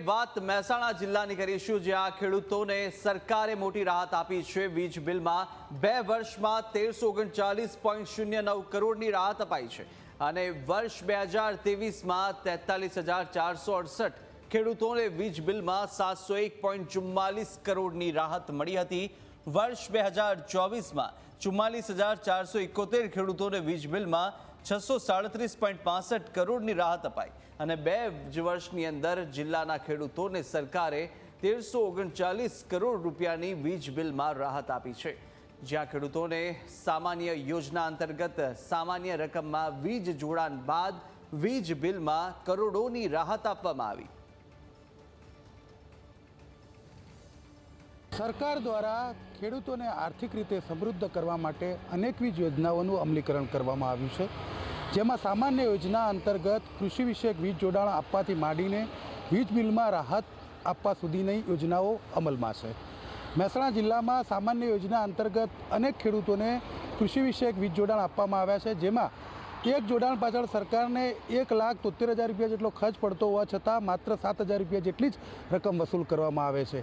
વાત મહેસાણા જિલ્લાની કરીશું, જ્યાં ખેડૂતોને સરકારે મોટી રાહત આપી છે। વીજ બિલમાં 2 વર્ષમાં 1339.09 કરોડની રાહત અપાઈ છે અને વર્ષ 2023માં 43,468 ખેડૂતોને વીજ બિલમાં 701.44 કરોડની રાહત મળી હતી। વર્ષ 2024માં 44,471 ખેડૂતોને વીજ બિલમાં 637.65 કરોડની રાહત અપાઈ અને 2 જ વર્ષની અંદર જિલ્લાના ખેડૂતોને સરકારે 1339 કરોડ રૂપિયાની વીજ બિલમાં રાહત આપી છે। જ્યાં ખેડૂતોને સામાન્ય યોજના અંતર્ગત સામાન્ય રકમમાં વીજ જોડાણ બાદ વીજ બિલમાં કરોડોની રાહત આપવામાં આવી। સરકાર દ્વારા ખેડૂતોને આર્થિક રીતે સમૃદ્ધ કરવા માટે અનેકવિધ યોજનાઓનું અમલીકરણ કરવામાં આવ્યું છે, જેમાં સામાન્ય યોજના અંતર્ગત કૃષિ વિષયક વીજ જોડાણ આપવાથી માંડીને વીજ બિલમાં રાહત આપવા સુધીની યોજનાઓ અમલમાં છે। મહેસાણા જિલ્લામાં સામાન્ય યોજના અંતર્ગત અનેક ખેડૂતોને કૃષિ વિષયક વીજ જોડાણ આપવામાં આવ્યા છે, જેમાં એક જોડાણ પાછળ સરકારને 1,73,000 રૂપિયા જેટલો ખર્ચ પડતો હોવા છતાં માત્ર 7,000 રૂપિયા જેટલી જ રકમ વસૂલ કરવામાં આવે છે।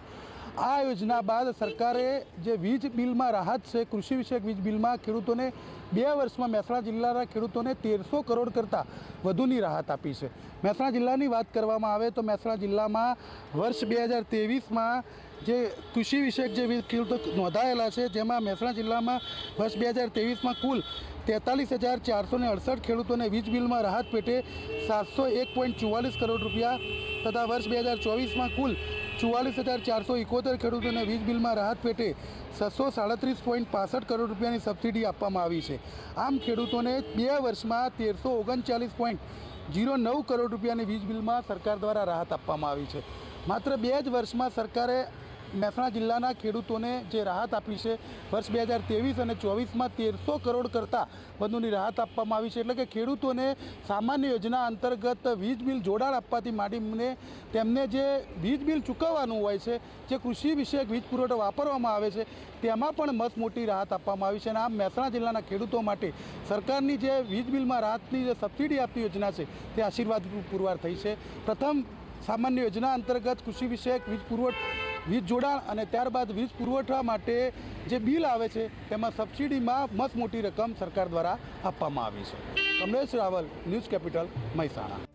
આ યોજના બાદ સરકારે જે વીજ બિલમાં રાહત છે, કૃષિ વિષયક વીજ બિલમાં ખેડૂતોને 2 વર્ષમાં મહેસાણા જિલ્લાના ખેડૂતોને 1300 કરોડ કરતાં વધુની રાહત આપી છે। મહેસાણા જિલ્લાની વાત કરવામાં આવે તો મહેસાણા જિલ્લામાં વર્ષ 2023માં જે કૃષિ વિષયક જે ખેડૂતો નોંધાયેલા છે, જેમાં મહેસાણા જિલ્લામાં વર્ષ 2023માં કુલ 43,468 ખેડૂતોને વીજ બિલમાં રાહત પેટે 701.44 કરોડ રૂપિયા તથા વર્ષ 2024માં કુલ 44,471 ખેડૂતોને વીજ બિલમાં રાહત પેટે 637.65 કરોડ રૂપિયાની સબસિડી આપવામાં આવી છે। આમ ખેડૂતોને 2 વર્ષમાં 1339.09 કરોડ રૂપિયાની વીજ બિલમાં સરકાર દ્વારા રાહત આપવામાં આવી છે। માત્ર 2 જ વર્ષમાં સરકારે મહેસાણા જિલ્લાના ખેડૂતોને જે રાહત આપી છે, વર્ષ 2023 અને 2024માં 1300 કરોડ કરતાં વધુની રાહત આપવામાં આવી છે। એટલે કે ખેડૂતોને સામાન્ય યોજના અંતર્ગત વીજ બિલ જોડાણ આપવાથી માંડીને તેમને જે વીજ બિલ ચૂકવવાનું હોય છે, જે કૃષિ વિષયક વીજ પુરવઠો વાપરવામાં આવે છે, તેમાં પણ મસ્ત મોટી રાહત આપવામાં આવી છે। અને આમ મહેસાણા જિલ્લાના ખેડૂતો માટે સરકારની જે વીજ બિલમાં રાહતની જે સબસિડી આપતી યોજના છે, તે આશીર્વાદ પુરવાર થઈ છે। પ્રથમ સામાન્ય યોજના અંતર્ગત કૃષિ વિષયક વીજ જોડાણ અને ત્યારબાદ વીજ પુરવઠા માટે જે બિલ આવે છે, તેમાં સબસિડીમાં મસ્ત મોટી રકમ સરકાર દ્વારા આપવામાં આવી છે। Kamlesh Raval, News Capital, Mehsana.